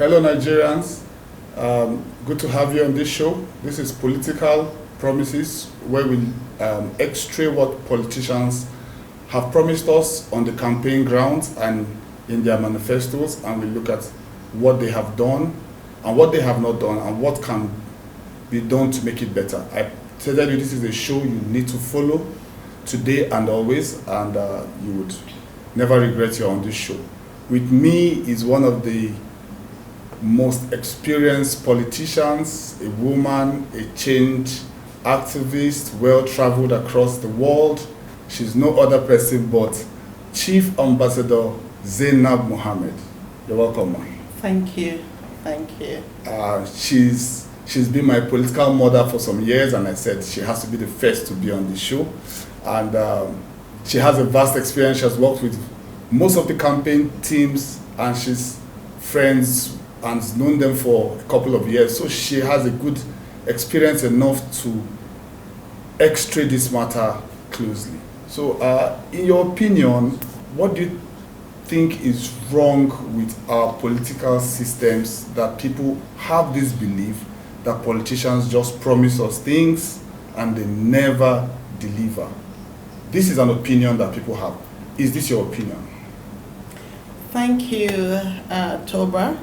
Hello Nigerians, good to have you on this show. This is Political Promises, where we x-ray what politicians have promised us on the campaign grounds and in their manifestos, and we look at what they have done and what they have not done and what can be done to make it better. I tell you, this is a show you need to follow today and always, and you would never regret you're on this show. With me is one of the most experienced politicians, a woman, a change activist, well-traveled across the world. She's no other person but Chief Ambassador Zainab Mohammed. You're welcome, ma. Thank you. Thank you. She's been my political mother for some years, and I said she has to be the first to be on the show. And she has a vast experience. She has worked with most of the campaign teams, and she's friends and has known them for a couple of years. So she has a good experience enough to x-ray this matter closely. So in your opinion, what do you think is wrong with our political systems that people have this belief that politicians just promise us things and they never deliver? This is an opinion that people have. Is this your opinion? Thank you, Toba,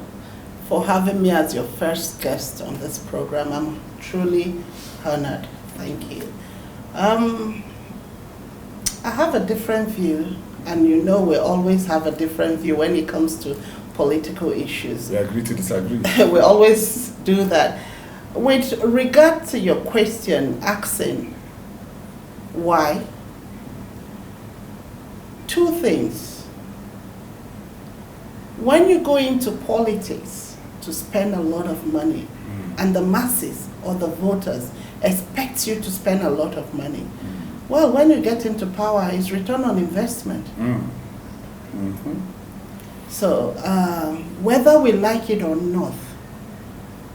for having me as your first guest on this program. I'm truly honored. Thank you. I have a different view, and you know we always have a different view when it comes to political issues. We agree to disagree. We always do that. With regard to your question asking why, two things. When you go into politics to spend a lot of money, and the masses or the voters expect you to spend a lot of money, well, when you get into power, it's return on investment. So whether we like it or not,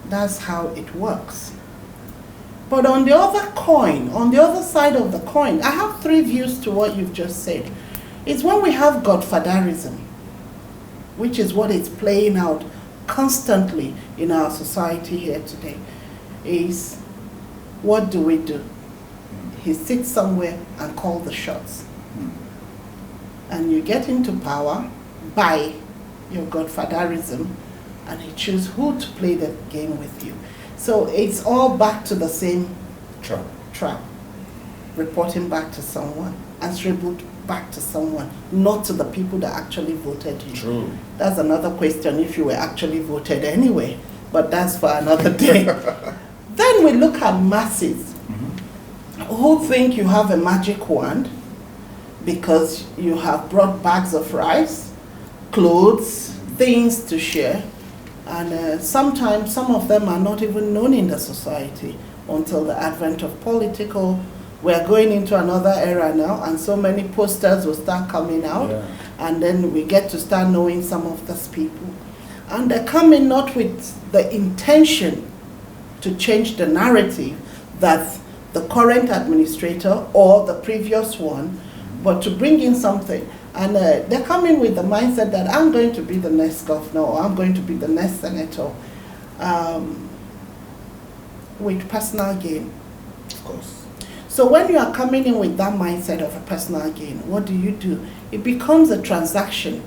that's how it works. But on the other coin, on the other side of the coin, I have three views to what you've just said. It's when we have godfatherism, which is what is playing out constantly in our society here today, is what do we do? He sits somewhere and calls the shots. And you get into power by your godfatherism, and he chooses who to play the game with you. So it's all back to the same trap. Reporting back to someone, answerable back to someone, not to the people that actually voted you. True. That's another question if you were actually voted anyway, but that's for another day. Then we look at masses who think you have a magic wand because you have brought bags of rice, clothes, things to share, and sometimes some of them are not even known in the society until the advent of political. We're going into another era now, and so many posters will start coming out, and then we get to start knowing some of these people. And they're coming not with the intention to change the narrative that the current administrator or the previous one, but to bring in something. And they're coming with the mindset that I'm going to be the next governor, or I'm going to be the next senator, with personal gain. Of course. So when you are coming in with that mindset of a personal gain, what do? It becomes a transaction.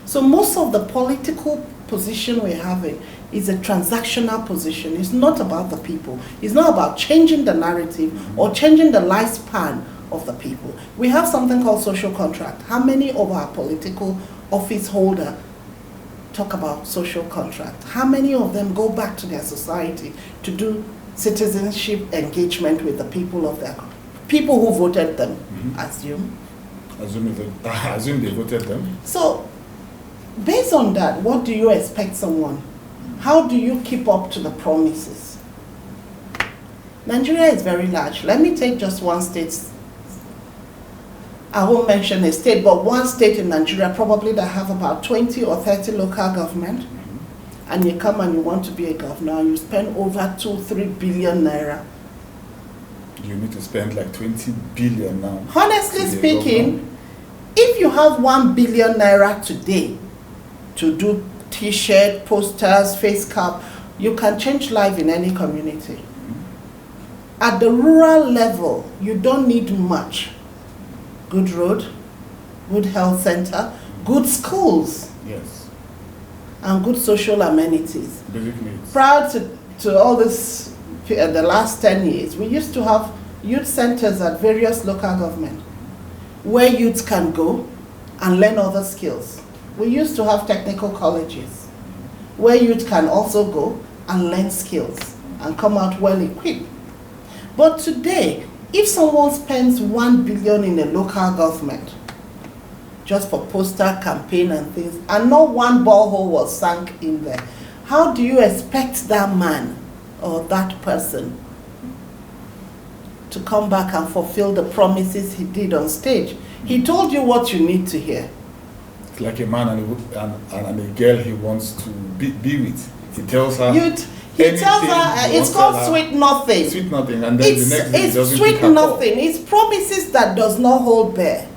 So most of the political position we're having is a transactional position. It's not about the people. It's not about changing the narrative or changing the lifespan of the people. We have something called social contract. How many of our political office holders talk about social contract? How many of them go back to their society to do citizenship engagement with the people of their people who voted them? Assume they voted them. So based on that, what do you expect someone? How do you keep up to the promises? Nigeria is very large. Let me take just one state. I won't mention a state, but one state in Nigeria probably that have about 20 or 30 local government. And you come and you want to be a governor, you spend over 2-3 billion naira. You need to spend like 20 billion now. Honestly speaking, if you have 1 billion naira today to do T-shirt, posters, face cap. You can change life in any community. At the rural level, you don't need much. Good road, good health center, good schools, Yes. and good social amenities. Basic needs. Prior to all this, the last 10 years, we used to have youth centers at various local government where youths can go and learn other skills. We used to have technical colleges where youth can also go and learn skills and come out well equipped. But today, if someone spends 1 billion in a local government just for poster campaign and things, and not one borehole was sunk in there, how do you expect that man or that person to come back and fulfill the promises he did on stage? He told you what you need to hear. It's like a man and a girl he wants to be with. He tells her. He tells her it's called sweet nothing. Sweet nothing, and then the next day he doesn't it's sweet pick her nothing. call. It's promises that does not hold bear.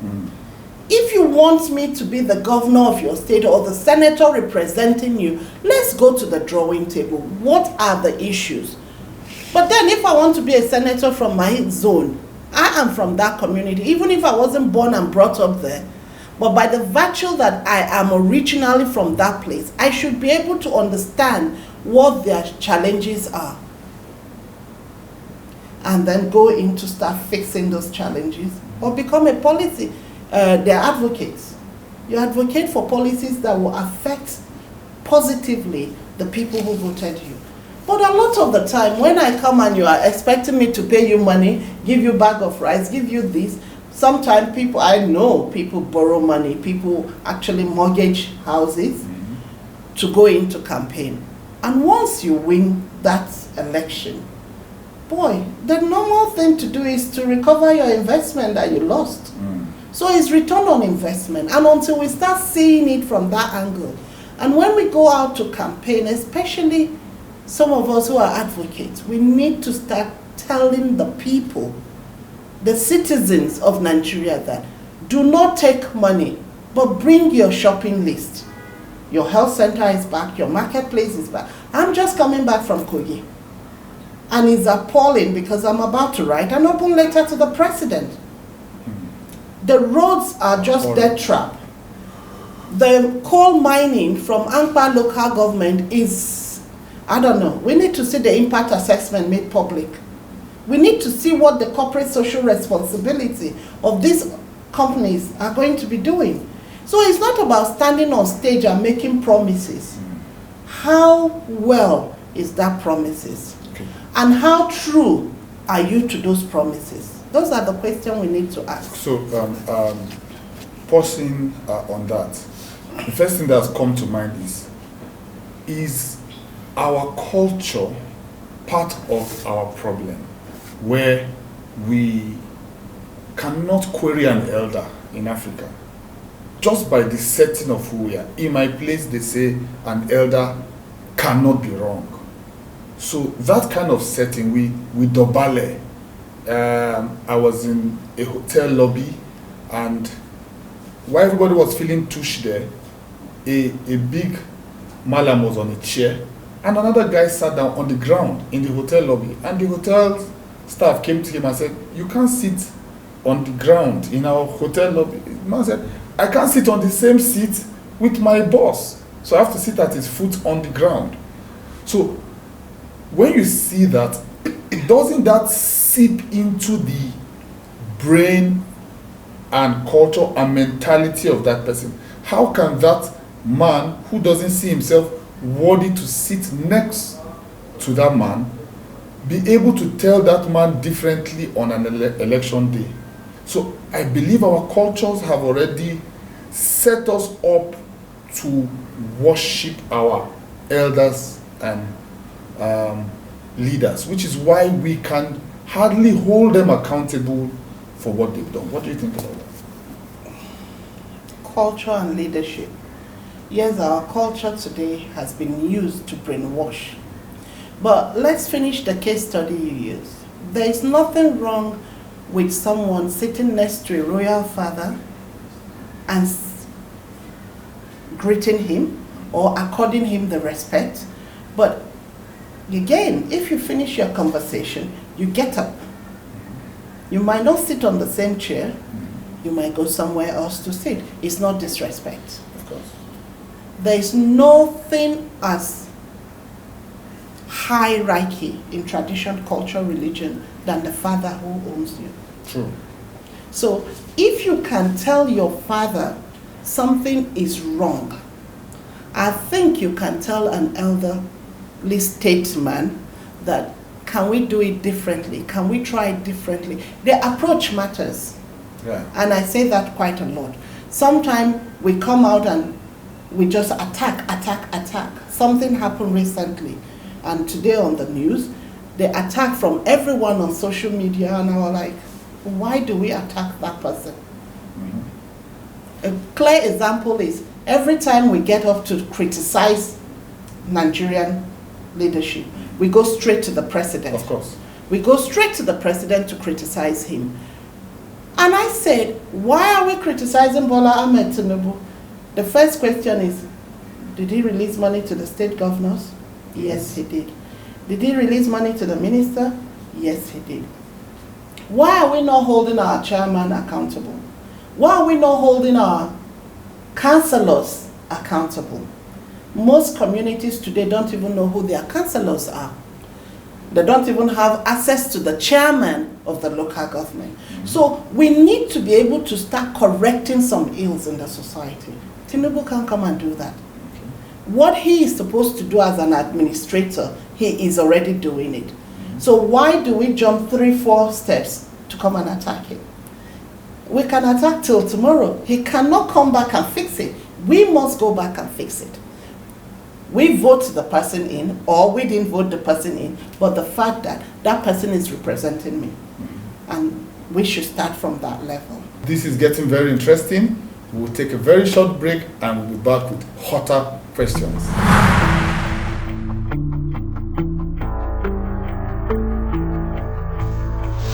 If you want me to be the governor of your state or the senator representing you, let's go to the drawing table. What are the issues? But then if I want to be a senator from my zone, I am from that community, even if I wasn't born and brought up there. But by the virtue that I am originally from that place, I should be able to understand what their challenges are. And then go in to start fixing those challenges or become a policy. They're advocates. You advocate for policies that will affect positively the people who voted you. But a lot of the time, when I come and you are expecting me to pay you money, give you bag of rice, give you this, sometimes I know people borrow money, people actually mortgage houses to go into campaign. And once you win that election, boy, the normal thing to do is to recover your investment that you lost. So it's return on investment. And until we start seeing it from that angle, and when we go out to campaign, especially some of us who are advocates, we need to start telling the people, the citizens of Nigeria, that do not take money, but bring your shopping list. Your health center is back, your marketplace is back. I'm just coming back from Kogi. And it's appalling because I'm about to write an open letter to the president. The roads are just dead trap. The coal mining from Angpa local government is, I don't know, we need to see the impact assessment made public. We need to see what the corporate social responsibility of these companies are going to be doing. So it's not about standing on stage and making promises. How well is that promises? Okay. And how true are you to those promises? Those are the questions we need to ask. So, pausing on that, the first thing that's come to mind is our culture part of our problem, where we cannot query an elder in Africa just by the setting of who we are. In my place, they say an elder cannot be wrong. So that kind of setting, we dobale. I was in a hotel lobby, and while everybody was feeling tush there, a big malam was on a chair, and another guy sat down on the ground in the hotel lobby, and the hotel staff came to him and said, "You can't sit on the ground in our hotel lobby." The man said, "I can't sit on the same seat with my boss, so I have to sit at his foot on the ground." So when you see that, doesn't that seep into the brain and culture and mentality of that person? How can that man who doesn't see himself worthy to sit next to that man be able to tell that man differently on an election day? So I believe our cultures have already set us up to worship our elders and leaders, which is why we can hardly hold them accountable for what they've done. What do you think about that? Culture and leadership. Yes, our culture today has been used to brainwash. But let's finish the case study you used. There is nothing wrong with someone sitting next to a royal father and greeting him or according him the respect. But again, if you finish your conversation, you get up. You might not sit on the same chair. You might go somewhere else to sit. It's not disrespect. Of course. There is nothing as hierarchy in tradition, culture, religion than the father who owns you. True. So if you can tell your father something is wrong, I think you can tell an elderly statesman that, can we do it differently? Can we try it differently? The approach matters. Yeah. And I say that quite a lot. Sometimes we come out and we just attack. Something happened recently, and today on the news, the attack from everyone on social media, and I was like, why do we attack that person? A clear example is every time we get up to criticize Nigerian leadership, we go straight to the president. Of course. We go straight to the president to criticize him. And I said, why are we criticizing Bola Ahmed Tinubu? The first question is, did he release money to the state governors? Yes, he did. Did he release money to the minister? Yes, he did. Why are we not holding our chairman accountable? Why are we not holding our councillors accountable? Most communities today don't even know who their councillors are. They don't even have access to the chairman of the local government. So we need to be able to start correcting some ills in the society. Tinubu can come and do that. What he is supposed to do as an administrator, he is already doing it. So why do we jump 3-4 steps to come and attack him? We can attack till tomorrow. He cannot come back and fix it. We must go back and fix it. We vote the person in, or we didn't vote the person in, but the fact that that person is representing me. And we should start from that level. This is getting very interesting. We'll take a very short break and we'll be back with hotter questions.